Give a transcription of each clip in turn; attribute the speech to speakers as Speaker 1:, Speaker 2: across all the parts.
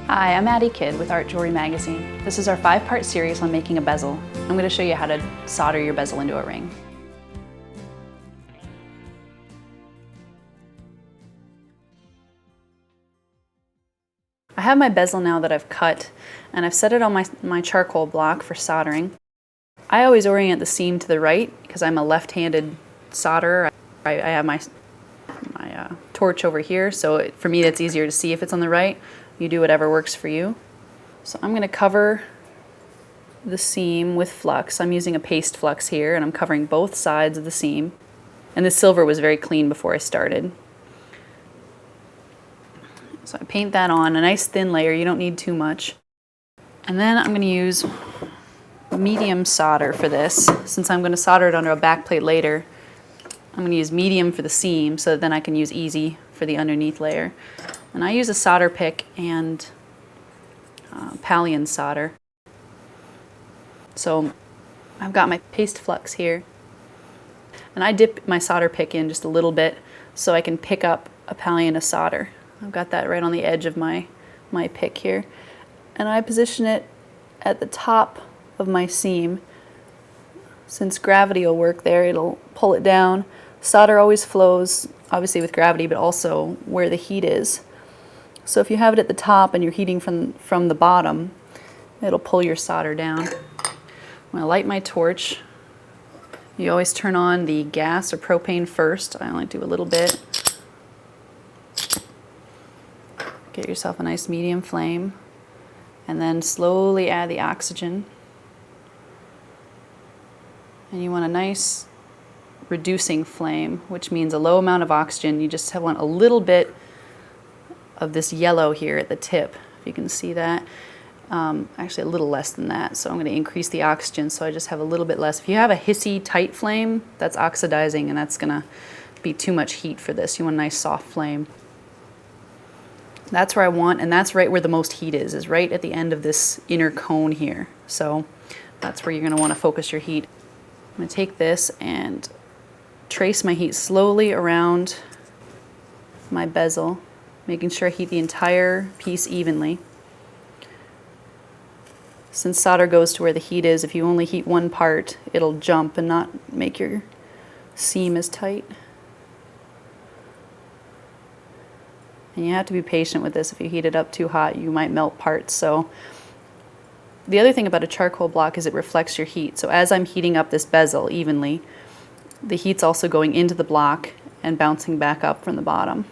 Speaker 1: Hi, I'm Addie Kidd with Art Jewelry Magazine. This is our 5-part series on making a bezel. I'm going to show you how to solder your bezel into a ring. I have my bezel now that I've cut, and I've set it on my charcoal block for soldering. I always orient the seam to the right because I'm a left-handed solderer. I have my torch over here, so for me it's easier to see if it's on the right. You do whatever works for you. So I'm going to cover the seam with flux. I'm using a paste flux here, and I'm covering both sides of the seam. And the silver was very clean before I started. So I paint that on, a nice thin layer, you don't need too much. And then I'm going to use medium solder for this. Since I'm going to solder it under a backplate later, I'm going to use medium for the seam so that then I can use easy for the underneath layer. And I use a solder pick and Pallion solder. So I've got my paste flux here, and I dip my solder pick in just a little bit so I can pick up a Pallion of solder. I've got that right on the edge of my pick here, and I position it at the top of my seam. Since gravity will work there, it'll pull it down. Solder always flows, obviously with gravity, but also where the heat is. So if you have it at the top and you're heating from the bottom, it'll pull your solder down. I'm going to light my torch. You always turn on the gas or propane first. I only do a little bit. Get yourself a nice medium flame, and then slowly add the oxygen. And you want a nice reducing flame, which means a low amount of oxygen. You just want a little bit of this yellow here at the tip, if you can see that. Actually a little less than that, so I'm going to increase the oxygen so I just have a little bit less. If you have a hissy tight flame, that's oxidizing, and that's going to be too much heat for this. You want a nice soft flame. That's where I want, and that's right where the most heat is right at the end of this inner cone here. So that's where you're going to want to focus your heat. I'm going to take this and trace my heat slowly around my bezel, making sure I heat the entire piece evenly. Since solder goes to where the heat is, if you only heat one part, it'll jump and not make your seam as tight. And you have to be patient with this. If you heat it up too hot, you might melt parts. So the other thing about a charcoal block is it reflects your heat. So as I'm heating up this bezel evenly, the heat's also going into the block and bouncing back up from the bottom.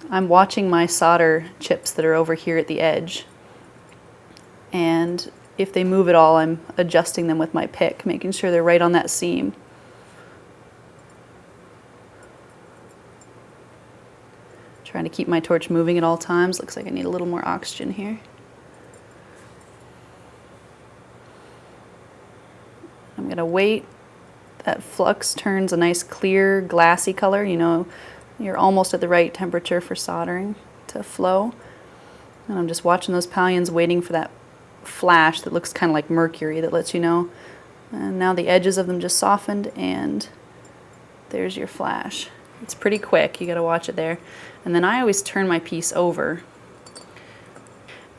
Speaker 1: I'm watching my solder chips that are over here at the edge, and if they move at all, I'm adjusting them with my pick, making sure they're right on that seam. Trying to keep my torch moving at all times. Looks like I need a little more oxygen here. I'm going to wait. That flux turns a nice clear glassy color. You know, you're almost at the right temperature for soldering to flow. And I'm just watching those Pallions, waiting for that flash that looks kind of like mercury that lets you know. And now the edges of them just softened, and there's your flash. It's pretty quick, you gotta watch it there. And then I always turn my piece over,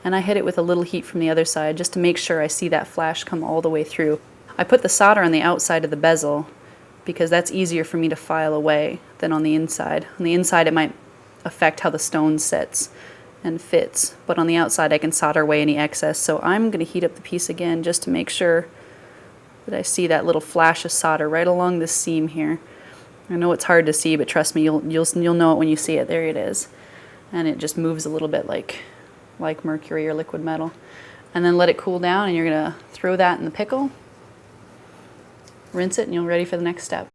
Speaker 1: and I hit it with a little heat from the other side just to make sure I see that flash come all the way through. I put the solder on the outside of the bezel because that's easier for me to file away than on the inside. On the inside it might affect how the stone sits and fits, but on the outside I can solder away any excess. So I'm going to heat up the piece again just to make sure that I see that little flash of solder right along this seam here. I know it's hard to see, but trust me, you'll know it when you see it. There it is, and it just moves a little bit like mercury or liquid metal. And then let it cool down, and you're going to throw that in the pickle, rinse it, and you're ready for the next step.